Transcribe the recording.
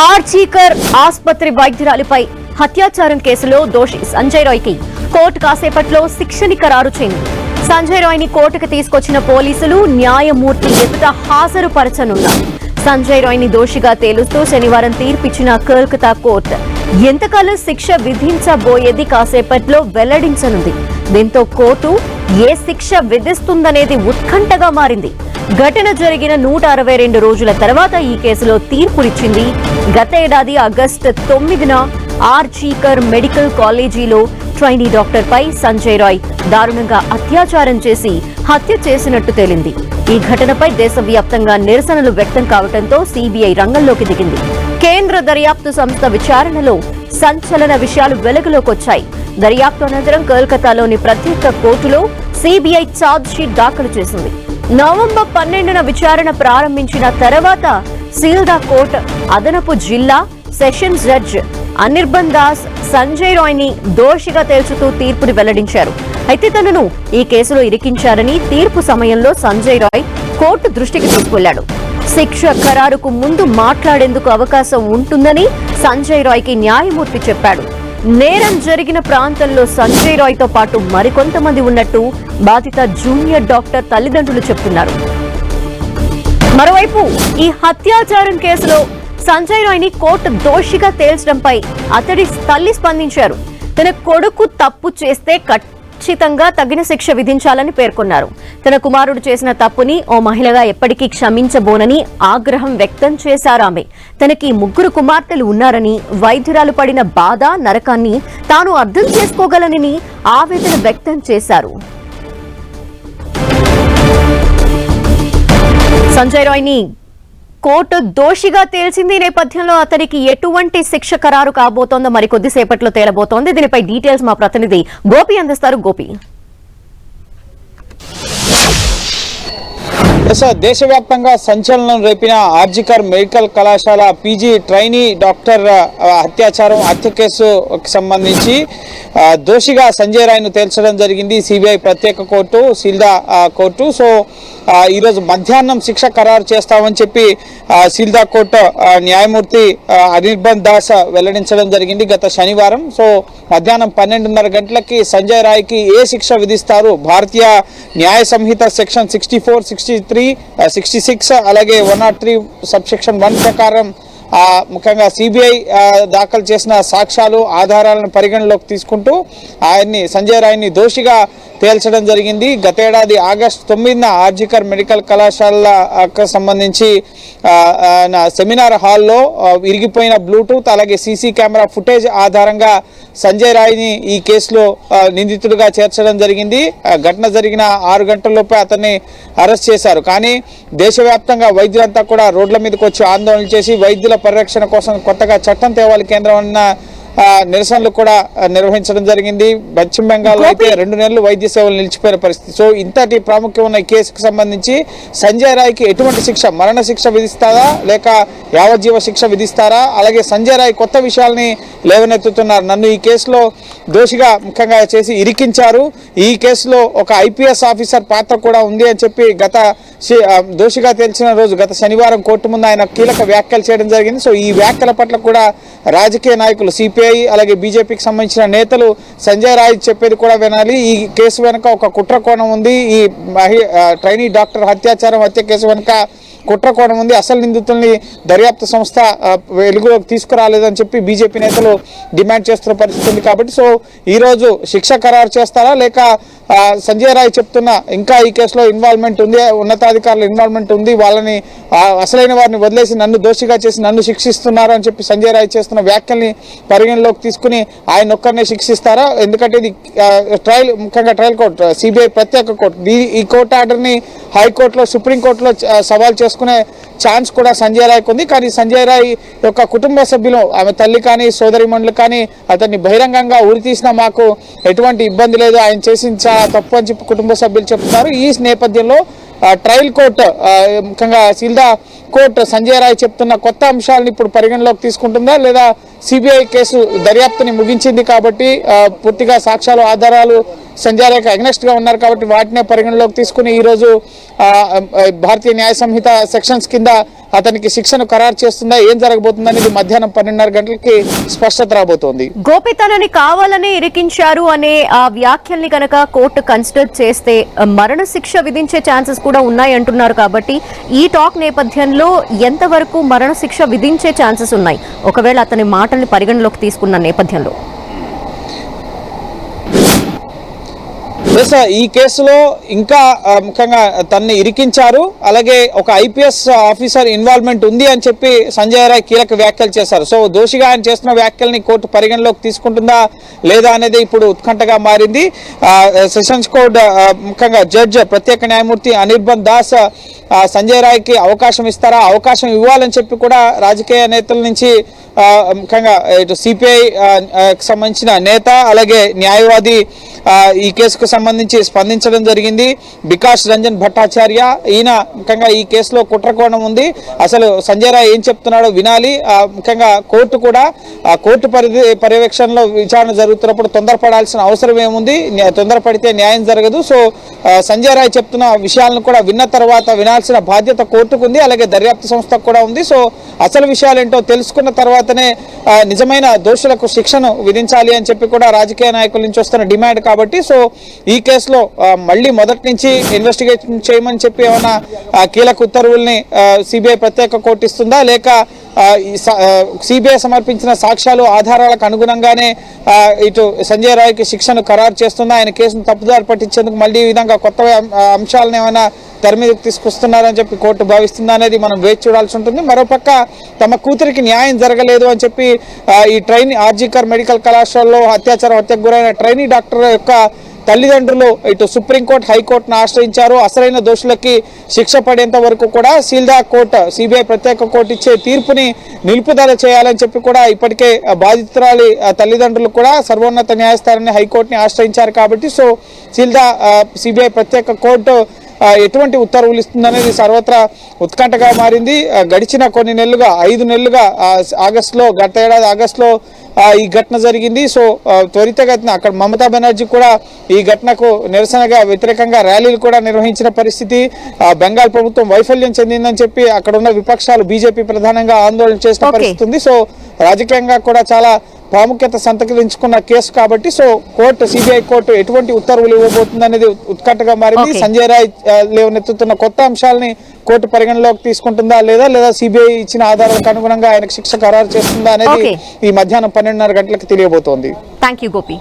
ఆర్జీకర్ ఆసుపత్రి వైద్యురాలిపై హత్యాచారం కేసులో దోషి సంజయ్ రాయ్ కి కోర్టు కాసేపట్లో శిక్షని ఖరారు చేసింది. సంజయ్ రాయ్ ని కోర్టుకు తీసుకొచ్చిన పోలీసులు న్యాయమూర్తి ఎదుట హాజరుపరచనున్నారు. సంజయ్ రాయ్ ని దోషిగా తేలుస్తూ శనివారం తీర్పిచ్చిన కోల్కతా కోర్టు ఎంతకాలం శిక్ష విధించబోయేది కాసేపట్లో వెల్లడించనుంది. దీంతో కోర్టు ఏ శిక్ష విధిస్తుందనేది ఉత్కంఠగా మారింది. ఘటన జరిగిన 162 రోజుల తర్వాత ఈ కేసులో తీర్పునిచ్చింది. గత ఏడాది ఆగస్టు 9న ఆర్జీకర్ మెడికల్ కాలేజీలో ట్రైనీ డాక్టర్ పై సంజయ్ రాయ్ దారుణంగా అత్యాచారం చేసి హత్య చేసినట్టు తేలింది. ఈ ఘటనపై దేశవ్యాప్తంగా నిరసనలు వ్యక్తం కావడంతో సిబిఐ రంగంలోకి దిగింది. కేంద్ర దర్యాప్తు సంస్థ విచారణలో సంచలన విషయాలు వెలుగులోకొచ్చాయి. దర్యాప్తు అనంతరం కోల్కతాలోని ప్రత్యేక కోర్టులో సిబిఐ ఛార్జ్షీట్ దాఖలు చేసింది. నవంబర్ 12న విచారణ ప్రారంభించిన తర్వాత సీల్దా కోర్టు అదనపు జిల్లా సెషన్స్ జడ్జ్ అనిర్బన్ దాస్ సంజయ్ రాయ్ ని దోషిగా తేల్చుతూ తీర్పుని వెల్లడించారు. అయితే తనను ఈ కేసులో ఇరికించారని తీర్పు సమయంలో సంజయ్ రాయ్ కోర్టు దృష్టికి తీసుకెళ్లాడు. శిక్ష ఖరారుకు ముందు మాట్లాడేందుకు అవకాశం ఉంటుందని సంజయ్ రాయ్ కి న్యాయమూర్తి చెప్పాడు. నేరం జరిగిన ప్రాంతంలో సంజయ్ రాయ్ తో పాటు మరికొంతమంది ఉన్నట్టు బాధిత జూనియర్ డాక్టర్ తల్లిదండ్రులు చెప్తున్నారు. మరోవైపు ఈ హత్యాచారం కేసులో సంజయ్ రాయ్ ని కోర్టు దోషిగా తేల్చడంపై అతడి తల్లి స్పందించారు. తన కొడుకు తప్పు చేస్తే ఖచ్చితంగా తగిన శిక్ష విధించాలని పేర్కొన్నారు. తన కుమారుడు చేసిన తప్పుని ఓ మహిళగా ఎప్పటికీ క్షమించబోనని ఆగ్రహం వ్యక్తం చేశారు ఆమె. తనకి 3 కుమార్తెలు ఉన్నారని, వైద్యురాలు పడిన బాధ నరకాన్ని తాను అర్థం చేసుకోగలనని ఆవేదన వ్యక్తం చేశారు. సంజయ్ రాయ్ ని కోర్టు దోషిగా తేల్చింది. నేపథ్యంలో అతనికి ఎటువంటి శిక్ష ఖరారు కాబోతోందో మరికొద్దిసేపట్లో తేలబోతోంది. దీనిపై డీటెయిల్స్ మా ప్రతినిధి గోపి అందిస్తారు. గోపి, దేశవ్యాప్తంగా సంచలనం రేపిన ఆర్జీకర్ మెడికల్ కళాశాల పీజీ ట్రైనీ డాక్టర్ హత్య కేసుకు సంబంధించి దోషిగా సంజయ్ రాయ్ను తేల్చడం జరిగింది సిబిఐ ప్రత్యేక కోర్టు, సీల్దా కోర్టు. సో ఈరోజు మధ్యాహ్నం శిక్ష ఖరారు చేస్తామని చెప్పి సీల్దా కోర్టు న్యాయమూర్తి అనిర్బన్ దాస్ వెల్లడించడం జరిగింది గత శనివారం. సో మధ్యాహ్నం 12:30 గంటలకి సంజయ్ రాయ్కి ఏ శిక్ష విధిస్తారు? భారతీయ న్యాయ సంహిత సెక్షన్ 64, 63, 66 అలాగే 103 సబ్సెక్షన్ 1 ప్రకారం ముఖ్యంగా సిబిఐ దాఖలు చేసిన సాక్ష్యాలు ఆధారాలను పరిగణలోకి తీసుకుంటూ సంజయ్ రాయ్ని దోషిగా తేల్చడం జరిగింది. గత ఏడాది ఆగస్టు 9న ఆర్జీకర్ మెడికల్ కళాశాలకు సంబంధించి సెమినార్ హాల్లో విరిగిపోయిన బ్లూటూత్ అలాగే సీసీ కెమెరా ఫుటేజ్ ఆధారంగా సంజయ్ రాయ్ని ఈ కేసులో నిందితుడిగా చేర్చడం జరిగింది. ఘటన జరిగిన 6 గంటల్లోపే అతన్ని అరెస్ట్ చేశారు. కానీ దేశవ్యాప్తంగా వైద్యులంతా కూడా రోడ్ల మీదకి వచ్చి ఆందోళన చేసి వైద్యుల పరిరక్షణ కోసం కొత్తగా చట్టం తేవాలి కేంద్రం అన్న నిరసనలు కూడా నిర్వహించడం జరిగింది. పశ్చిమ బెంగాల్లో అయితే 2 నెలలు వైద్య సేవలు నిలిచిపోయిన పరిస్థితి. సో ఇంతటి ప్రాముఖ్యం ఉన్న ఈ కేసుకు సంబంధించి సంజయ్ రాయ్కి ఎటువంటి శిక్ష, మరణ శిక్ష విధిస్తారా లేక యావజ్జీవ శిక్ష విధిస్తారా? అలాగే సంజయ్ రాయ్ కొత్త విషయాల్ని లేవనెత్తుతున్నారు. నన్ను ఈ కేసులో దోషిగా ముఖ్యంగా చేసి ఇరికించారు, ఈ కేసులో ఒక ఐపీఎస్ ఆఫీసర్ పాత్ర కూడా ఉంది అని చెప్పి దోషిగా తేల్చిన రోజు గత శనివారం కోర్టు ముందు ఆయన కీలక వ్యాఖ్యలు చేయడం జరిగింది. సో ఈ వ్యాఖ్యల పట్ల కూడా రాజకీయ నాయకులు, సిపిఐ అలాగే బీజేపీకి సంబంధించిన నేతలు సంజయ్ రాయ్ చెప్పేది కూడా వినాలి. ఈ కేసు వెనుక ఒక కుట్ర కోణం ఉంది, ఈ ట్రైనీ డాక్టర్ హత్య కేసు వెనుక కుట్ర కోణం ఉంది, అసలు నిందితుల్ని దర్యాప్తు సంస్థ వెలుగులోకి తీసుకురాలేదని చెప్పి బీజేపీ నేతలు డిమాండ్ చేస్తున్న పరిస్థితి ఉంది. కాబట్టి సో ఈరోజు శిక్ష ఖరారు చేస్తారా లేక సంజయ్ రాయ్ చెప్తున్న ఇంకా ఈ కేసులో ఇన్వాల్వ్మెంట్ ఉంది, ఉన్నతాధికారుల ఇన్వాల్వ్మెంట్ ఉంది, వాళ్ళని అసలైన వారిని వదిలేసి నన్ను దోషిగా చేసి నన్ను శిక్షిస్తున్నారు అని చెప్పి సంజయ్ రాయ్ చేస్తున్న వ్యాఖ్యల్ని పరిగణలోకి తీసుకుని ఆయన ఒక్కరినే శిక్షిస్తారా? ఎందుకంటే ఇది ముఖ్యంగా ట్రయల్ కోర్టు, సిబిఐ ప్రత్యేక కోర్టు. ఈ కోర్టు ఆర్డర్ని హైకోర్టులో, సుప్రీంకోర్టులో సవాల్ చేసుకునే ఛాన్స్ కూడా సంజయ్ రాయ్కి ఉంది. కానీ సంజయ్ రాయ్ యొక్క కుటుంబ సభ్యులు, ఆమె తల్లి కానీ సోదరిమణులు కానీ అతన్ని బహిరంగంగా ఉరితీసినా మాకు ఎటువంటి ఇబ్బంది లేదు, ఆయన చేసిన చాలా తప్పు అని చెప్పి కుటుంబ సభ్యులు చెప్తున్నారు. ఈ నేపథ్యంలో ట్రయల్ కోర్టు, ముఖ్యంగా సీల్దా కోర్టు సంజయ్ రాయ్ చెప్తున్న కొత్త అంశాలను ఇప్పుడు పరిగణలోకి తీసుకుంటుందా లేదా సిబిఐ కేసు దర్యాప్తుని ముగించింది కాబట్టి పూర్తిగా సాక్ష్యాలు ఆధారాలు సంజయ్ రాయ్కి అగ్నెస్ట్ గా ఉన్నారు కాబట్టి వాటినే పరిగణలోకి తీసుకుని ఈ రోజు భారతీయ న్యాయ సంహిత సెక్షన్స్ కింద అతనికి శిక్షను ఖరారు చేస్తుందా, ఏం జరగబోతుంది అనేది మధ్యాహ్నం 12:30 గంటలకి స్పష్టత రాబోతోంది. గోపి తనని కావాలనే ఇరికించారు అనే ఆ వ్యాఖ్యల్ని కనుక కోర్టు కన్సిడర్ చేస్తే మరణ శిక్ష విధించే ఛాన్సెస్ కూడా ఉన్నాయి అంటున్నారు. కాబట్టి ఈ టాక్ నేపథ్యంలో ఎంతవరకు మరణ శిక్ష విధించే ఛాన్సెస్ ఉన్నాయి ఒకవేళ అతని మాటల్ని పరిగణలోకి తీసుకున్న నేపథ్యంలో? ఈ కేసులో ఇంకా ముఖ్యంగా తనని ఇరికించారు, అలాగే ఒక ఐపీఎస్ ఆఫీసర్ ఇన్వాల్వ్మెంట్ ఉంది అని చెప్పి సంజయ్ రాయ్ కీలక వ్యాఖ్యలు చేశారు. సో దోషిగా ఆయన చేస్తున్న వ్యాఖ్యల్ని కోర్టు పరిగణలోకి తీసుకుంటుందా లేదా అనేది ఇప్పుడు ఉత్కంఠగా మారింది. సెషన్స్ కోర్ట్ ముఖ్యంగా జడ్జ్ ప్రత్యేక న్యాయమూర్తి అనిర్బన్ దాస్ సంజయ్ రాయ్కి అవకాశం ఇస్తారా, అవకాశం ఇవ్వాలని చెప్పి కూడా రాజకీయ నేతల నుంచి ముఖ్యంగా ఇటు సిపిఐ సంబంధించిన నేత అలాగే న్యాయవాది ఈ కేసుకు సంబంధించి స్పందించడం జరిగింది. వికాస్ రంజన్ భట్టాచార్య ఈయన ముఖ్యంగా ఈ కేసులో కుట్రకోణం ఉంది, అసలు సంజయ్ రాయ్ ఏం చెప్తున్నాడో వినాలి, ముఖ్యంగా కోర్టు కూడా కోర్టు పర్యవేక్షణలో విచారణ జరుగుతున్నప్పుడు తొందరపడాల్సిన అవసరం ఏముంది, తొందరపడితే న్యాయం జరగదు. సో సంజయ్ రాయ్ చెప్తున్న విషయాలను కూడా విన్న తర్వాత వినాల్సిన బాధ్యత కోర్టుకు ఉంది, అలాగే దర్యాప్తు సంస్థకు కూడా ఉంది. సో అసలు విషయాలు ఏంటో తెలుసుకున్న తర్వాతనే నిజమైన దోషులకు శిక్షను విధించాలి అని చెప్పి కూడా రాజకీయ నాయకుల నుంచి వస్తున్న డిమాండ్. కాబట్టి సో ఈ కేసులో మళ్ళీ మొదటి నుంచి ఇన్వెస్టిగేషన్ చేయమని చెప్పి ఏమైనా కీలక ఉత్తర్వుల్ని సిబిఐ ప్రత్యేక కోర్టు ఇస్తుందా, లేక సిబిఐ సమర్పించిన సాక్ష్యాలు ఆధారాలకు అనుగుణంగానే ఇటు సంజయ్ రాయ్కి శిక్షను ఖరారు చేస్తుందా, ఆయన కేసును తప్పుదారి పట్టించేందుకు మళ్ళీ ఈ విధంగా కొత్త అంశాలను ఏమైనా తెర మీదకి తీసుకొస్తున్నారని చెప్పి కోర్టు భావిస్తుందా అనేది మనం వేచి చూడాల్సి ఉంటుంది. మరోపక్క తమ కూతురికి న్యాయం జరగలేదు అని చెప్పి ఈ ఆర్జీకర్ మెడికల్ కళాశాలలో హత్యకు గురైన ట్రైనీ డాక్టర్ యొక్క తల్లిదండ్రులు ఇటు సుప్రీంకోర్టు హైకోర్టును ఆశ్రయించారు. అసలైన దోషులకి శిక్ష పడేంత వరకు కూడా సీల్దా కోర్టు సిబిఐ ప్రత్యేక కోర్టు ఇచ్చే తీర్పుని నిలుపుదల చేయాలని చెప్పి కూడా ఇప్పటికే బాధితురాలి తల్లిదండ్రులు కూడా సర్వోన్నత న్యాయస్థానాన్ని హైకోర్టుని ఆశ్రయించారు. కాబట్టి సో సీల్దా సిబిఐ ప్రత్యేక కోర్టు ఎటువంటి ఉత్తర్వులు ఇస్తుందనేది సర్వత్రా ఉత్కంఠగా మారింది. గడిచిన కొన్ని నెలలుగా 5 నెలలుగా గత ఏడాది ఆగస్టులో ఈ ఘటన జరిగింది. సో త్వరితగతిన అక్కడ మమతా బెనర్జీ కూడా ఈ ఘటనకు నిరసనగా వ్యతిరేకంగా ర్యాలీలు కూడా నిర్వహించిన పరిస్థితి. బెంగాల్ ప్రభుత్వం వైఫల్యం చెందిందని చెప్పి అక్కడ ఉన్న విపక్షాలు బీజేపీ ప్రధానంగా ఆందోళన చేసిన పరిస్థితి ఉంది. సో రాజకీయంగా కూడా చాలా ప్రాముఖ్యత సంతరించుకున్న కేసు కాబట్టి సో సిబిఐ కోర్టు ఎటువంటి ఉత్తర్వులు ఇవ్వబోతుంది అనేది ఉత్కంఠగా మారింది. సంజయ్ రాయ్ లేవనెత్తుతున్న కొత్త అంశాలని కోర్టు పరిగణలోకి తీసుకుంటుందా లేదా సిబిఐ ఇచ్చిన ఆధారాలకు అనుగుణంగా ఆయనకు శిక్ష ఖరారు చేస్తుందా అనేది ఈ మధ్యాహ్నం 12:30 గంటలకు తెలియబోతోంది. థాంక్యూ గోపి.